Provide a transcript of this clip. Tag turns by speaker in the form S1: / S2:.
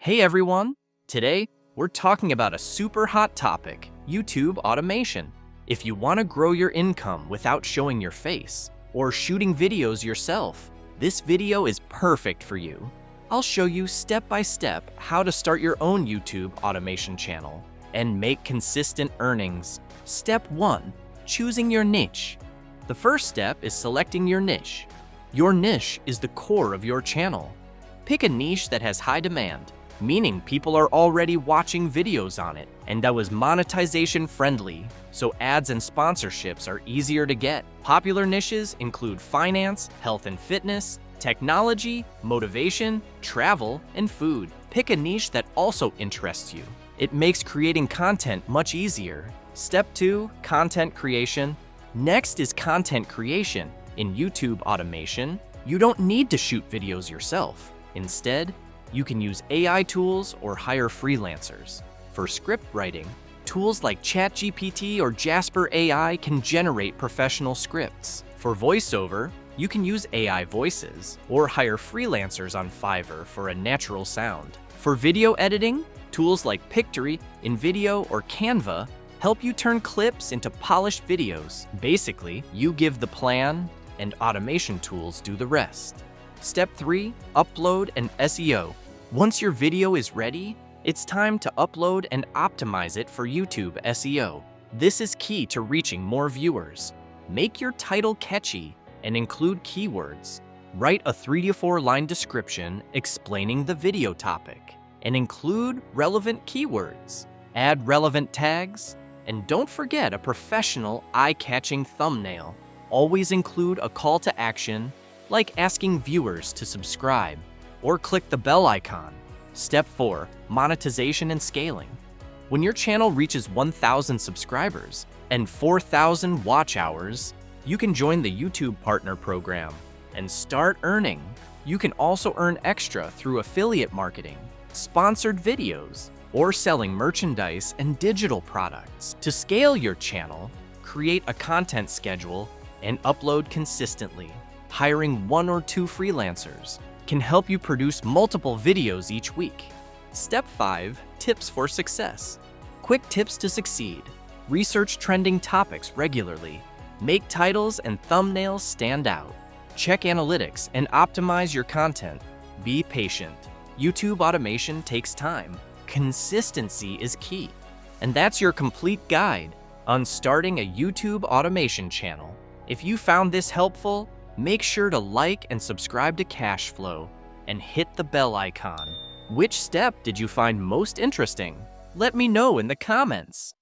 S1: Hey everyone! Today, we're talking about a super hot topic, YouTube automation. If you want to grow your income without showing your face, or shooting videos yourself, this video is perfect for you. I'll show you step by step how to start your own YouTube automation channel and make consistent earnings. Step 1. Choosing your niche. The first step is selecting your niche. Your niche is the core of your channel. Pick a niche that has high demand, meaning people are already watching videos on it, and that was monetization friendly, so ads and sponsorships are easier to get. Popular niches include finance, health and fitness, technology, motivation, travel, and food. Pick a niche that also interests you. It makes creating content much easier. Step 2. Content creation. Next is content creation. In YouTube automation, you don't need to shoot videos yourself. Instead, you can use AI tools or hire freelancers. For script writing, tools like ChatGPT or Jasper AI can generate professional scripts. For voiceover, you can use AI voices or hire freelancers on Fiverr for a natural sound. For video editing, tools like Pictory, invideo, or Canva help you turn clips into polished videos. Basically, you give the plan, and automation tools do the rest. Step 3. Upload and SEO. Once your video is ready, it's time to upload and optimize it for YouTube SEO. This is key to reaching more viewers. Make your title catchy and include keywords. Write a 3 to 4 line description explaining the video topic, and include relevant keywords. Add relevant tags, and don't forget a professional, eye-catching thumbnail. Always include a call to action, like asking viewers to subscribe or click the bell icon. Step 4. Monetization and Scaling. When your channel reaches 1,000 subscribers and 4,000 watch hours, you can join the YouTube Partner Program and start earning. You can also earn extra through affiliate marketing, sponsored videos, or selling merchandise and digital products. To scale your channel, create a content schedule and upload consistently. Hiring 1 or 2 freelancers can help you produce multiple videos each week. Step 5. Tips for success. Quick tips to succeed. Research trending topics regularly. Make titles and thumbnails stand out. Check analytics and optimize your content. Be patient. YouTube automation takes time. Consistency is key. And that's your complete guide on starting a YouTube automation channel. If you found this helpful, make sure to like and subscribe to Cashflow and hit the bell icon. Which step did you find most interesting? Let me know in the comments.